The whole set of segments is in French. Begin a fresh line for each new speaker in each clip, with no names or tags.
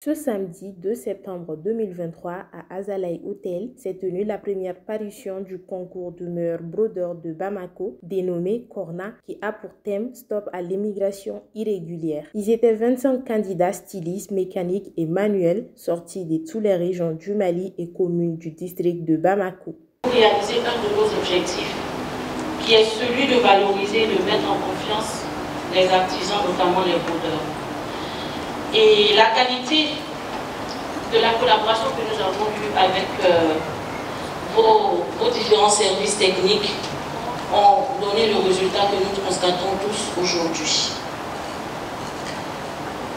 Ce samedi 2 septembre 2023 à Azalaï Hotel s'est tenue la première parution du concours de meilleur brodeur de Bamako dénommé Corna qui a pour thème Stop à l'immigration irrégulière. Ils étaient 25 candidats stylistes, mécaniques et manuels sortis de toutes les régions du Mali et communes du district de Bamako.
Réaliser un de nos objectifs qui est celui de valoriser et de mettre en confiance les artisans, notamment les brodeurs. Et la qualité de la collaboration que nous avons eue avec vos différents services techniques ont donné le résultat que nous constatons tous aujourd'hui.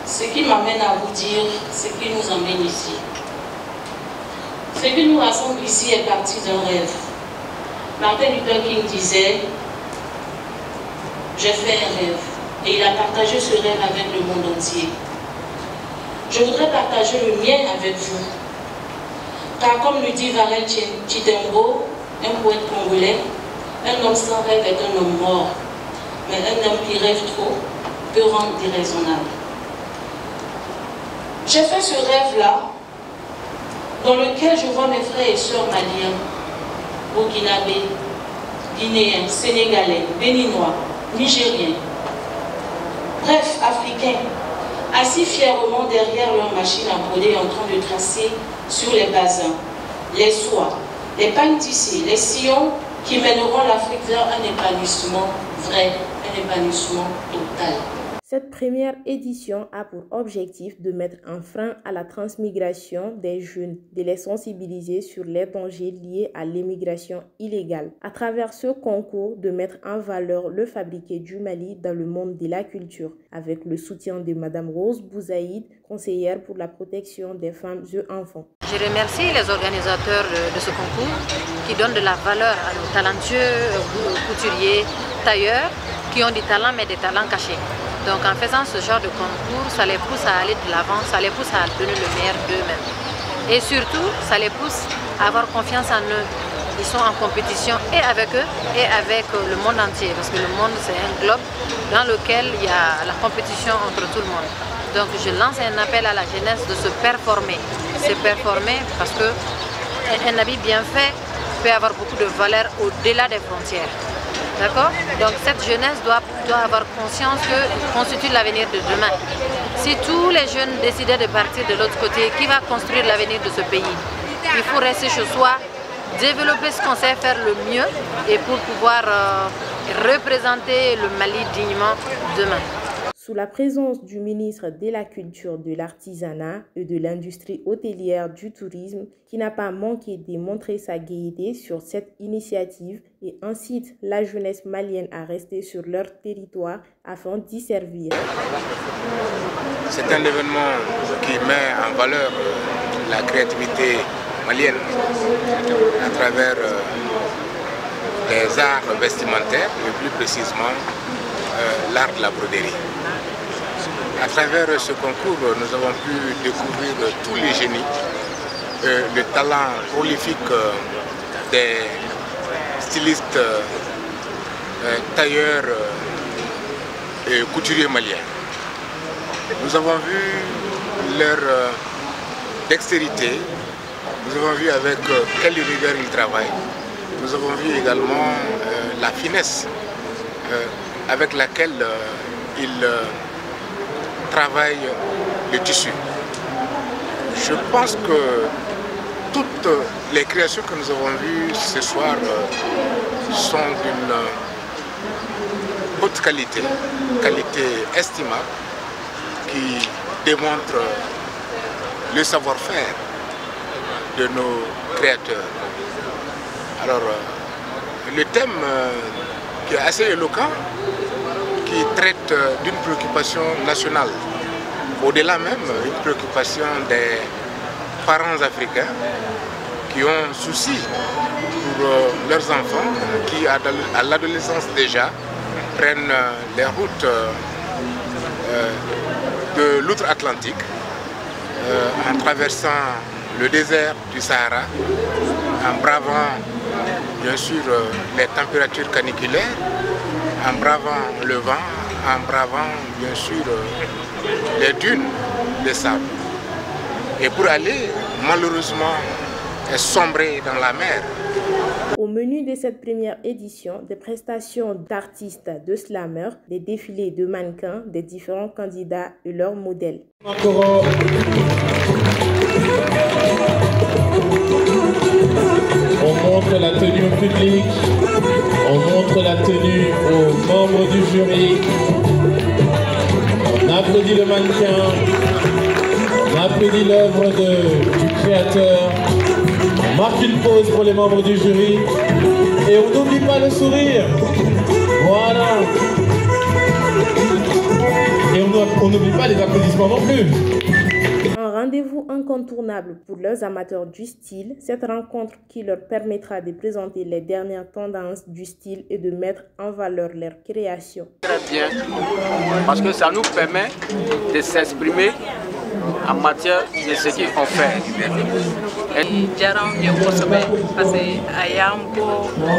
Ce qui m'amène à vous dire ce qui nous emmène ici. Ce qui nous rassemble ici est parti d'un rêve. Martin Luther King disait « J'ai fait un rêve » et il a partagé ce rêve avec le monde entier. Je voudrais partager le mien avec vous. Car comme le dit Varel Chitembo, un poète congolais, un homme sans rêve est un homme mort. Mais un homme qui rêve trop peut rendre déraisonnable. J'ai fait ce rêve-là, dans lequel je vois mes frères et sœurs maliens, burkinabés, guinéens, sénégalais, béninois, nigériens, bref, africains, assis fièrement derrière leur machine à broder en train de tracer sur les basins, les soies, les pagnes tissées, les sillons qui mèneront l'Afrique vers un épanouissement vrai, un épanouissement total.
Cette première édition a pour objectif de mettre un frein à la transmigration des jeunes, de les sensibiliser sur les dangers liés à l'immigration illégale. À travers ce concours, de mettre en valeur le fabriqué du Mali dans le monde de la culture, avec le soutien de Madame Rose Bouzaïd, conseillère pour la protection des femmes et enfants.
Je remercie les organisateurs de ce concours qui donnent de la valeur à nos talentueux couturiers, tailleurs, qui ont des talents mais des talents cachés. Donc en faisant ce genre de concours, ça les pousse à aller de l'avant, ça les pousse à donner le meilleur d'eux-mêmes. Et surtout, ça les pousse à avoir confiance en eux. Ils sont en compétition et avec eux et avec le monde entier. Parce que le monde, c'est un globe dans lequel il y a la compétition entre tout le monde. Donc je lance un appel à la jeunesse de se performer. Se performer parce qu'un habit bien fait peut avoir beaucoup de valeur au-delà des frontières. D'accord? Donc cette jeunesse doit avoir conscience qu'elle constitue l'avenir de demain. Si tous les jeunes décidaient de partir de l'autre côté, qui va construire l'avenir de ce pays? Il faut rester chez soi, développer ce qu'on sait faire le mieux et pour pouvoir représenter le Mali dignement demain.
Sous la présence du ministre de la Culture, de l'Artisanat et de l'Industrie hôtelière du tourisme, qui n'a pas manqué de montrer sa gaieté sur cette initiative et incite la jeunesse malienne à rester sur leur territoire afin d'y servir.
C'est un événement qui met en valeur la créativité malienne à travers les arts vestimentaires, et plus précisément l'art de la broderie. À travers ce concours, nous avons pu découvrir tous les génies, le talent prolifique des stylistes, tailleurs et couturiers maliens. Nous avons vu leur dextérité, nous avons vu avec quelle rigueur ils travaillent, nous avons vu également la finesse avec laquelle ils travaillent le tissu. Je pense que toutes les créations que nous avons vues ce soir sont d'une haute qualité, qualité estimable, qui démontre le savoir-faire de nos créateurs. Alors, le thème qui est assez éloquent, qui traite d'une préoccupation nationale, au-delà même une préoccupation des parents africains qui ont souci pour leurs enfants, qui à l'adolescence déjà prennent les routes de l'outre-Atlantique en traversant le désert du Sahara, en bravant bien sûr les températures caniculaires, en bravant le vent, en bravant bien sûr les dunes de sable. et pour aller malheureusement sombrer dans la mer.
Au menu de cette première édition, des prestations d'artistes, de slameurs, des défilés de mannequins, des différents candidats et leurs modèles.
On montre la tenue au public, on montre la tenue aux membres du jury, on applaudit le mannequin, on applaudit l'œuvre du créateur, on marque une pause pour les membres du jury et on n'oublie pas le sourire. Voilà. Et on n'oublie pas les applaudissements non plus.
Un rendez-vous incontournable pour les amateurs du style, cette rencontre qui leur permettra de présenter les dernières tendances du style et de mettre en valeur leur création.
Très bien, parce que ça nous permet de s'exprimer en matière de ce qu'on fait.
Jaram ye kosɛbɛ parce que a y'an bɔ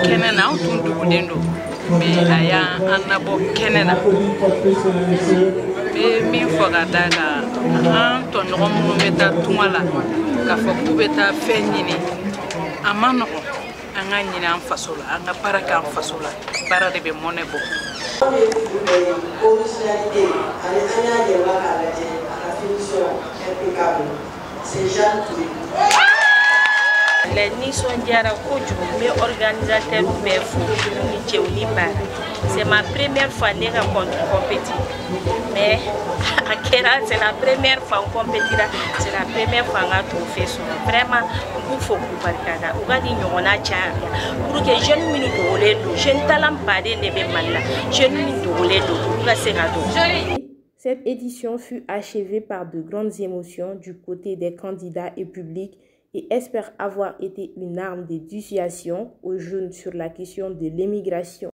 kɛnɛ na an tun dogolen don mais a y'an nabɔ kɛnɛ na bɛ min fɔ ka da kan an tɔɲɔgɔn minnu bɛ taa tunga la k'a fɔ k'u bɛ taa fɛn ɲini a ma nɔgɔn an ka ɲini an faso la an ka baara kɛ an faso la baara de bɛ mɔnɛ bɔ.
Les nisɔndiyara kojugu n bɛ organisateur bɛɛ fo ni cɛw ni baara. C'est ma première fois ne ka compétit mais a kɛra c'est la première fois n compétira c'est la première fois n ka trophée sɔrɔ vraiment n b'u fo k'u barikada u ka ni ɲɔgɔnna caya pour que jeune minnu dogolen don jeune talent baden de bɛ Mali la jeune minnu dogolen don olu ka se ka don.
Cette édition fut achevée par de grandes émotions du côté des candidats et publics et espère avoir été une arme de dissuasion aux jeunes sur la question de l'immigration.